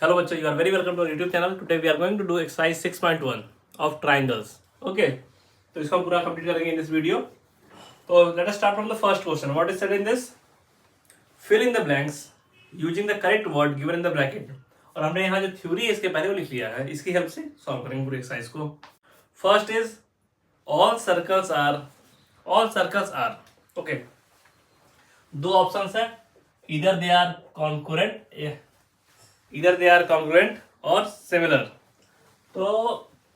Hello बच्चों, you are very welcome to our YouTube channel. Today we are going to do exercise 6.1 of triangles. Okay, तो इसको हम पूरा complete करेंगे in this video. तो let us start from the first question. What is said in this? Fill in the blanks using the correct word given in the bracket. और हमने यहाँ जो थ्योरी है इसके पहले वो लिख लिया है, इसकी हेल्प से सॉल्व करेंगे पूरी एक्सरसाइज को. First is all circles are. Okay, दो ऑप्शंस है, either they are congruent और सिमिलर. तो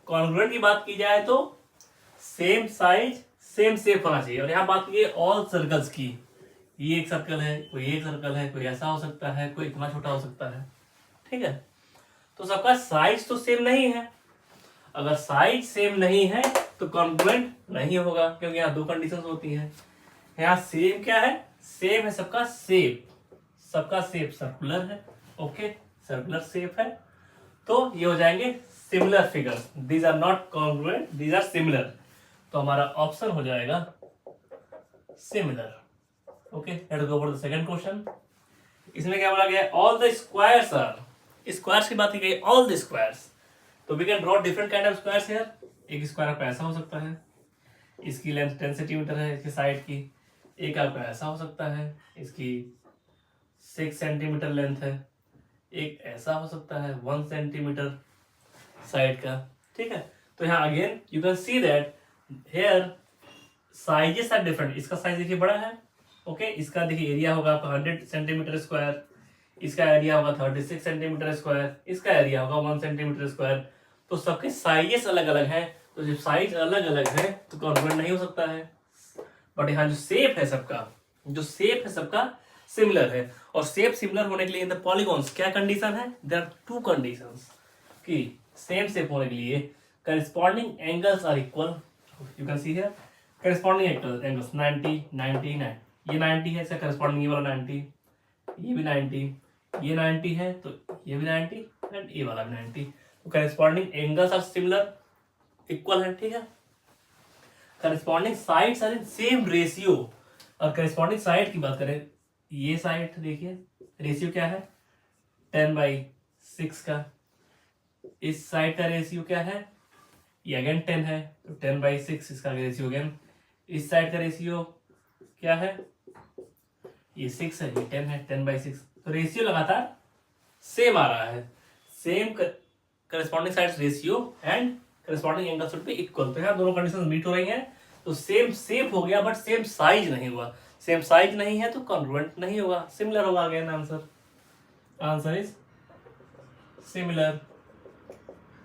कॉन्ग्रुएंट की बात की जाए तो सेम साइज सेम शेप होना चाहिए. और यहाँ बात की ऑल सर्कल्स की, ये एक सर्कल है, कोई एक सर्कल है, कोई ऐसा हो सकता है, कोई इतना छोटा हो सकता है. ठीक है, तो सबका साइज तो सेम नहीं है. अगर साइज सेम नहीं है तो कॉन्ग्रुएंट नहीं होगा, क्योंकि यहाँ दो कंडीशंस होती हैं. यहाँ सेम क्या है, सेम है सबका शेप सर्कुलर है. ओके, सर्कुलर शेप है, तो ये हो जाएंगे similar figures. These are not congruent, these are similar. तो हमारा ऑप्शन हो जाएगा similar. Okay, let's go for the second question. इसमें क्या बोला गया है, all the squares are. Squares की बात की गई, ऑल द स्क्वायर्स. तो we can draw different kind of squares here. एक स्क्वायर आपका ऐसा हो सकता है, इसकी लेंथ 10 सेंटीमीटर है इसकी साइड की. एक आपका ऐसा हो सकता है, इसकी 6 सेंटीमीटर लेंथ है. एक ऐसा हो सकता है 1 सेंटीमीटर साइड का. ठीक है, तो यहाँ again you can see that their sizes are different. इसका साइज देखिए बड़ा है. ओके, इसका देखिए एरिया होगा आपका 100 सेंटीमीटर स्क्वायर, इसका एरिया होगा 36 सेंटीमीटर स्क्वायर, इसका एरिया होगा 1 सेंटीमीटर स्क्वायर. तो सबके साइजेस अलग अलग हैं. तो जब साइज अलग अलग है तो कॉन्ग्रुएंट नहीं हो सकता है. बट यहाँ जो शेप है सबका सिमिलर है. और शेप सिमिलर होने के लिए इन द पॉलीगॉन्स क्या कंडीशन है, देयर आर टू कंडीशंस कि सेम शेप होने के लिए corresponding angles are equal. You can see here corresponding angles 90 90 9. ये 90 है, इसका करस्पॉन्डिंग ये वाला 90, ये भी 90, ये 90 है तो ये भी 90 एंड ये वाला भी 90. तो corresponding angles are similar, equal है. ठीक है, corresponding sides are in same ratio. और करस्पॉन्डिंग साइड की बात करें, ये साइड देखिए रेशियो क्या है 10/6 का. इस साइड का रेशियो क्या है, ये अगेन 10 है तो 10/6 इसका रेशियो अगेन. इस साइड का रेशियो क्या है, ये 6 है, ये 10 है, 10/6. तो रेशियो लगातार सेम आ रहा है. Same corresponding sides ratio and corresponding angle should be equal. तो यहाँ दोनों कंडीशन मीट हो रही हैं. तो सेम शेप हो गया बट सेम साइज नहीं हुआ. सेम साइज नहीं है तो कॉन्ग्रुएंट नहीं होगा, सिमिलर होगा. Again answer is similar.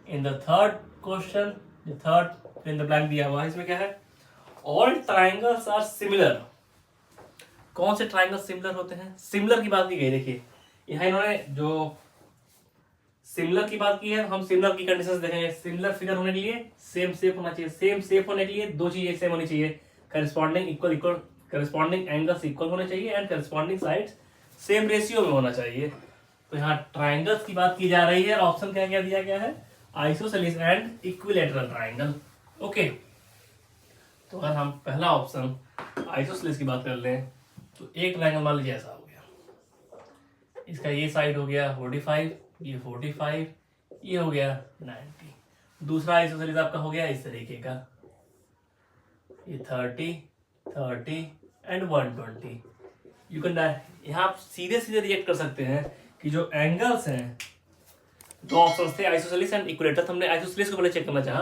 In the third question, third in the blank दिया हुआ है, इसमें क्या है, ऑल ट्राइंगल्स आर सिमिलर. कौन से ट्राइंगल सिमिलर होते हैं, सिमिलर की बात की गई. देखिए यहाँ इन्होंने जो सिमिलर की बात की है, हम सिमिलर की कंडीशंस देखेंगे. सिमिलर फिगर होने के लिए सेम शेप होना चाहिए. सेम शेप होने के लिए दो चीजें सेम होनी चाहिए, corresponding equal corresponding angles equal होने चाहिए and corresponding sides same ratio में होना चाहिए. तो यहाँ ट्राइंगल्स की बात की जा रही है. ऑप्शन क्या क्या दिया गया है, isosceles and equilateral triangle. Okay, तो अगर हम पहला ऑप्शन आइसोसेलेस की बात कर लें तो एक ट्राइंगल मान लीजिए ऐसा हो गया, इसका ये साइड हो गया 45, ये 45, ये हो गया 90. दूसरा आइसोसेलेस आपका हो गया इस तरीके का, ये 30 30 एंड 120. यू कैन यहाँ आप सीधे रिएक्ट कर सकते हैं कि जो एंगल्स हैं, दो ऑप्शंस थे आइसोसेलेस एंड इक्विलैटरल. हमने आइसोसेलेस को पहले चेक करना चाहा.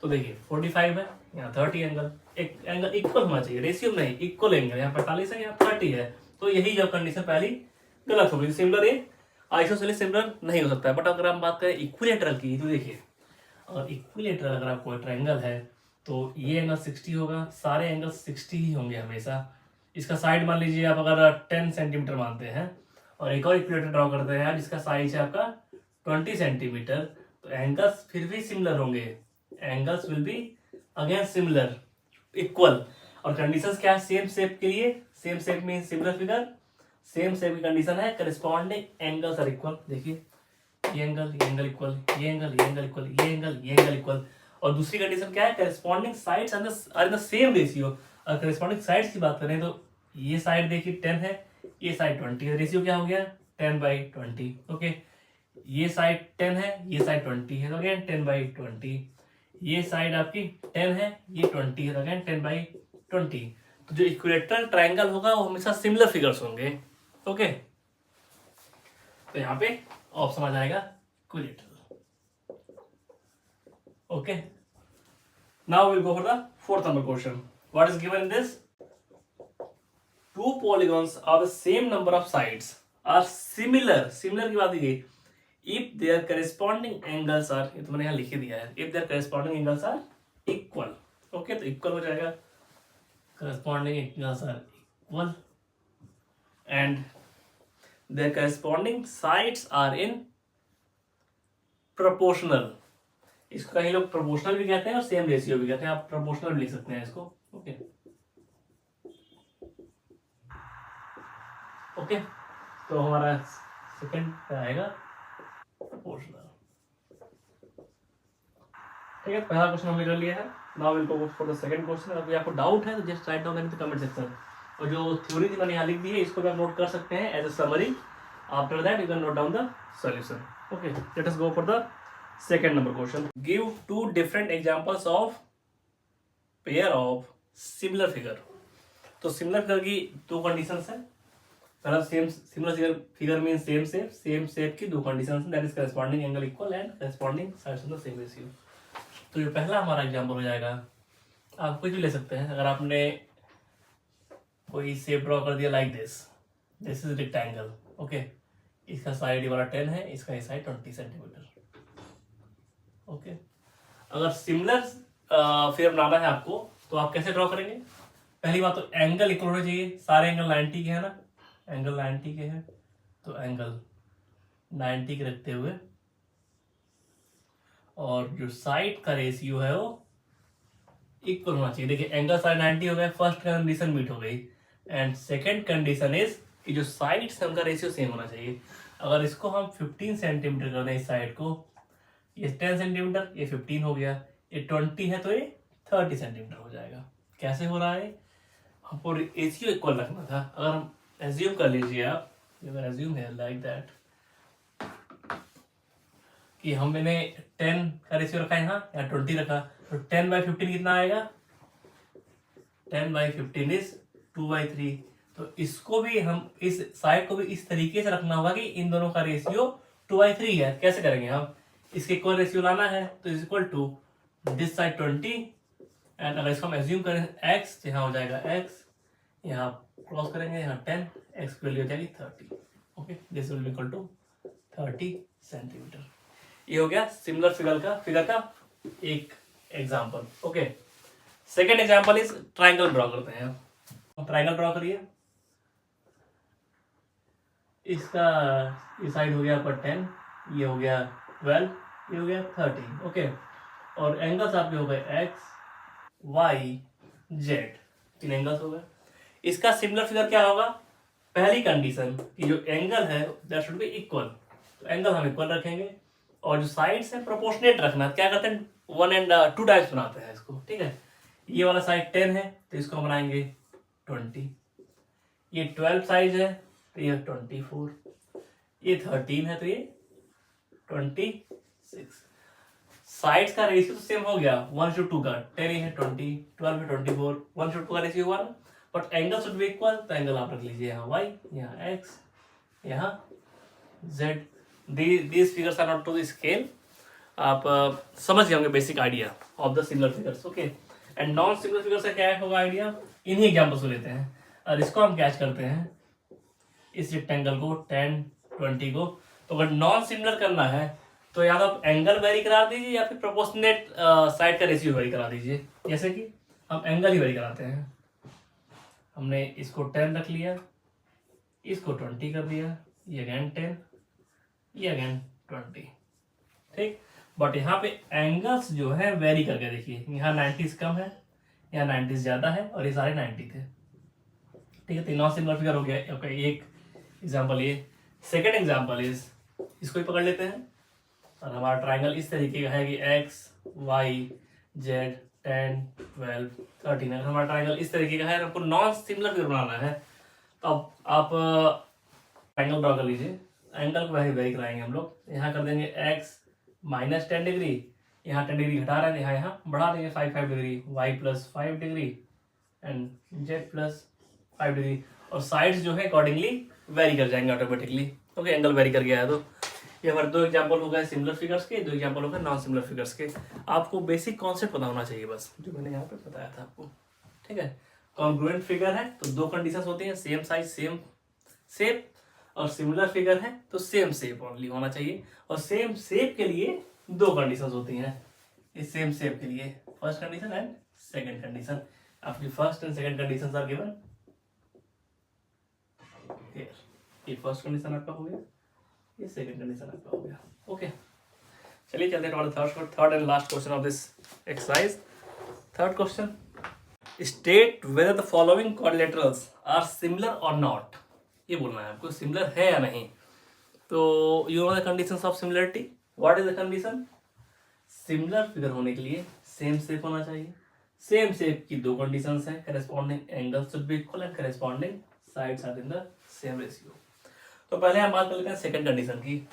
तो देखिए 45 है, यहाँ 30 एंगल, एक एंगल इक्वल होना चाहिए, रेशियो नहीं, इक्वल एंगल. यहाँ 45 है, यहाँ 30 है. तो यही जब कंडीशन पहली गलत हो गई. सिमिलर ये आइसोसेलेस सिमिलर नहीं हो सकता है. बट अगर हम बात करें इक्विलैटरल की, तो देखिए और इक्विलैटरल अगर आपको ट्रायंगल है तो ये एंगल 60 होगा, सारे एंगल 60 ही होंगे हमेशा. इसका साइड मान लीजिए आप अगर 10 सेंटीमीटर मानते हैं और एक और इक्विलैटर ड्रॉ करते हैं जिसका साइज है आपका 20 सेंटीमीटर, तो एंगल्स फिर भी सिमिलर होंगे. Angles will be again similar, equal. और कंडीशंस क्या है, सेम शेप के लिए, same shape mean similar figure, same shape की कंडीशन है करस्पॉन्डिंग एंगल्स आर इक्वल. देखिए ये एंगल इक्वल, ये एंगल इक्वल, ये एंगल इक्वल. और दूसरी कंडीशन क्या है, corresponding sides are in the same ratio. और करस्पॉन्डिंग साइड्स की बात करें तो ये साइड देखिए 10 है, ये साइड 20 है. रेशियो क्या हो गया 10/20. ओके, ये साइड 10 है, ये साइड 20 है, तो अगेन 10/20। ये साइड आपकी 10 है, ये 20 है, तो अगेन 10/20। तो जो इक्विलेटरल ट्रायंगल होगा वो हमेशा सिमिलर फिगर्स होंगे। ओके, तो यहाँ पे ऑप्शन आ जाएगा equilateral. Okay, now will go for the fourth number question. What is given in this? Two polygons of the same number of sides are similar की बात की गई if their corresponding angles are, ये तो मैंने यहाँ लिख ही दिया है, if their corresponding angles are equal। Okay, तो इक्वल हो जाएगा, corresponding angles are equal and their corresponding sides are in proportional। इसको कहीं लोग proportional भी कहते हैं और सेम रेशियो भी कहते हैं, आप proportional भी लिख सकते हैं इसको। ओके ओके, तो हमारा सेकंड आएगा प्रोपोर्शनल। ठीक है, पहला क्वेश्चन हमने कर लिया है। Now will go for the second question. अगर आपको डाउट है तो just write down in the comment section, और जो थ्योरी थी मैंने यहाँ लिख दी है इसको भी आप नोट कर सकते हैं as a summary. After that you can note down the solution. Okay, let us go for the second number question. Give two different examples of pair of similar figure. तो सिमिलर फिगर की दो conditions है। पहला similar figure mean same shape की दो conditions, that is corresponding angle equal and corresponding sides of the same ratio. तो ये पहला हमारा एग्जांपल हो जाएगा। आप कुछ भी ले सकते हैं। अगर आपने कोई शेप ड्रॉ कर दिया like this is rectangle. Okay, इसका साइड ये वाला 10 है, इसका ये साइड 20 सेंटीमीटर। ओके, अगर सिमिलर फिगर बनाना है आपको तो आप कैसे ड्रॉ करेंगे? पहली बात तो एंगल इक्वल होना चाहिए। सारे एंगल 90 के है ना, एंगल 90 के हैं, तो एंगल 90 के रखते हुए और जो साइड का रेशियो है वो इक्वल होना चाहिए। देखिए एंगल साइड 90 हो गए, फर्स्ट कंडीशन मीट हो गई। एंड सेकेंड कंडीशन इज कि जो साइड्स है उनका रेशियो सेम होना चाहिए। अगर इसको हम 15 सेंटीमीटर कर दें इस साइड को, ये 10 सेंटीमीटर, ये 15 हो गया, ये 20 है तो ये 30 सेंटीमीटर हो जाएगा। कैसे हो रहा है? हमको रेशियो इक्वल रखना था। अगर हम एज्यूम कर लीजिए, आप एज्यूम है लाइक दैट कि हमने 10 का रेशियो रखा है यहाँ या 20 रखा, तो 10/15 कितना आएगा? 10/15 इज 2/3। तो इसको भी हम इस साइड को भी इस तरीके से रखना होगा कि इन दोनों का रेशियो 2/3 है। कैसे करेंगे हम? इसके इक्वल रेशियो लाना है तो is equal to this side 20 and अगर इसको हम एज्यूम करें x, यहाँ हो जाएगा x, यहाँ क्रॉस करेंगे यहाँ 10, x की वैल्यू हो जाएगी 30। Okay, this will be equal to 30 centimetre. ये हो गया सिमिलर फिगर का एक example. Okay, second example is triangle draw करते हैं। हम ट्रायंगल ड्रॉ करिए। इसका ये साइड हो गया पर 10, ये हो गया 12, ये हो गया 30। ओके, और एंगल्स आपके हो गए x, y, z, तीन एंगल्स हो गए। इसका सिमिलर फिगर क्या होगा? पहली कंडीशन कि जो एंगल है दैट शुड बी इक्वल, तो एंगल हम इक्वल रखेंगे और जो साइड्स है प्रोपोर्शनेट रखना। क्या करते हैं? 1 and 2 टाइम्स बनाते हैं इसको। ठीक है, ये वाला साइड 10 है तो इसको हम बनाएंगे 20, ये 12 साइज है तो ये 24, ये 13 है तो ये 26। साइड्स का रेशियो तो सेम हो गया 1:2 का, 10 है 20, 12 है 24, 1:2 का रेशियो हुआ ना। But angle should be equal, तो एंगल आप रख लीजिए यहाँ y, यहाँ x, यहाँ z। These figures are not to the scale. आप समझ गए होंगे basic idea of the similar figures. Okay, and non similar figures का क्या होगा आइडिया? इन्हीं एग्जाम्पल्स को लेते हैं और इसको हम कैच करते हैं, इस रेक्टेंगल को 10, 20 को। तो अगर नॉन सिमिलर करना है तो या तो आप एंगल वेरी करा दीजिए या फिर प्रोपोर्शनेट साइड का रेशियो वेरी करा दीजिए। जैसे कि हम एंगल ही वेरी कराते हैं। हमने इसको 10 रख लिया, इसको 20 कर दिया, ये अगेन 10, ये अगेन 20। ठीक, बट यहाँ पे एंगल्स जो है वेरी करके देखिए, यहाँ 90 कम है, यहाँ 90 ज्यादा है और ये सारे 90 थे। ठीक है, तो नॉन सिमिलर फिगर हो गया। ओके, एक एग्जांपल ये। सेकंड एग्जांपल इज, इसको ही पकड़ लेते हैं और हमारा ट्रायंगल इस तरीके का है कि x, y, z, 10, 12, 13 है। हमारा ट्रायंगल इस तरीके का है, आपको नॉन सिमिलर फिगर बनाना है तो अब आप ट्रायंगल ड्रॉ कर लीजिए। एंगल को वेरी कराएंगे हम लोग। यहाँ कर देंगे x माइनस 10 डिग्री, यहाँ 10 डिग्री घटा रहे हैं, यहाँ बढ़ा देंगे 5 degree, y plus 5 degree and z plus 5 degree, और साइड्स जो है अकॉर्डिंगली वेरी कर जाएंगे ऑटोमेटिकली। ओके, एंगल वेरी कर गया है। तो ये हमारे 2 एग्जाम्पल हो गए सिमिलर फिगर्स के, 2 एग्जाम्पल हो गए नॉन सिमिलर फिगर्स के। आपको बेसिक कॉन्सेप्ट पता होना चाहिए बस, जो मैंने यहाँ पे बताया था आपको। ठीक है, कॉन्ग्रुएंट फिगर है तो 2 कंडीशंस होती हैं, सेम साइज सेम शेप, और सिमिलर फिगर है तो सेम शेप ओनली होना चाहिए। और सेम शेप के लिए 2 कंडीशंस होती हैं। इस सेम शेप के लिए first condition and second condition. आपकी first and second conditions are given here. ये फर्स्ट कंडीशन आपका हो गया, ये सेकंड कंडीशन आपका हो गया। ओके, चलिए चलते हैं third and last question of this exercise. Third question, state whether the following quadrilaterals are similar और नॉट। ये बोलना है आपको, सिमिलर है या नहीं। तो you know the conditions of similarity. What is the condition? Similar figure होने के लिए सेम शेप होना चाहिए। सेम शेप की 2 कंडीशंस हैं, corresponding angle should be equal and corresponding sides are in the same ratio. तो पहले हम बात कर लेते हैं सेकंड कंडीशन की।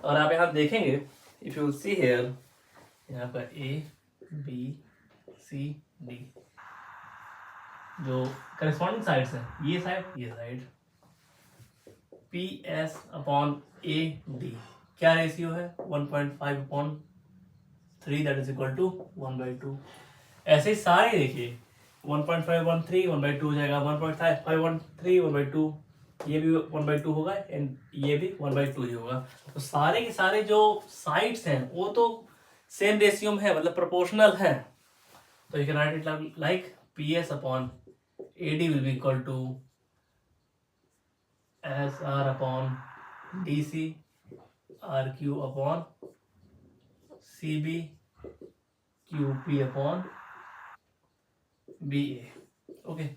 और आप यहाँ देखेंगे, इफ यू सी हियर, यहाँ पर A B C D जो करेस्पॉन्डिंग साइड्स हैं, ये side P S upon A D क्या रेशियो है? 1.5/3 दैट इज इक्वल टू 1/2। ऐसे ही सारे देखिए 1.5/3 1/2 हो जाएगा, 1.5/3 1/2, ये भी 1/2 होगा एंड ये भी 1/2 ही होगा। तो सारे के सारे जो साइड्स हैं वो तो सेम रेशियो में है, मतलब प्रोपोर्शनल है। तो you can write it like P S upon A D will be equal to S R upon D C R Q upon C B Q P upon B A. Okay,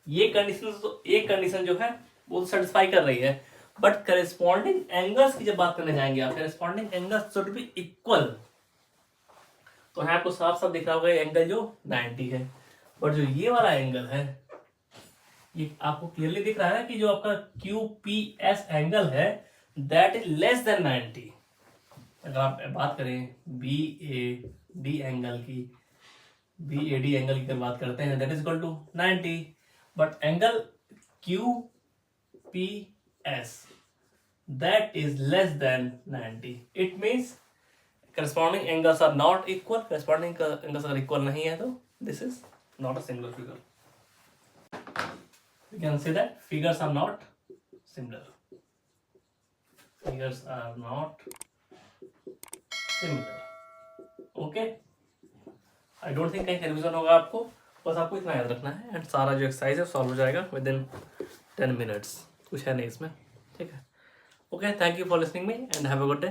ये condition तो एक condition जो है वो satisfy कर रही है, but corresponding angles की जब बात करने जाएंगे आप, corresponding angles should be equal. तो यहाँ आपको साफ साफ दिख रहा होगा एंगल जो 90 है, बट जो ये वाला एंगल है ये आपको क्लियरली दिख रहा है कि जो आपका QPS एंगल है दैट इज लेस देन 90। अगर आप बात करें BAD एंगल की, BAD एंगल की बात करते हैं that is equal to 90, but angle QPS that is less than 90. It means corresponding angles are not equal. Corresponding angles अगर equal नहीं है तो this is not a similar figure. We can say that figures are not similar. Figures are not similar. Okay? I don't think कहीं confusion होगा आपको, बस आपको इतना याद रखना है एंड सारा जो एक्सरसाइज है सॉल्व हो जाएगा विदिन 10 minutes। कुछ है नहीं इसमें, ठीक है। Okay, thank you for listening me and have a good day.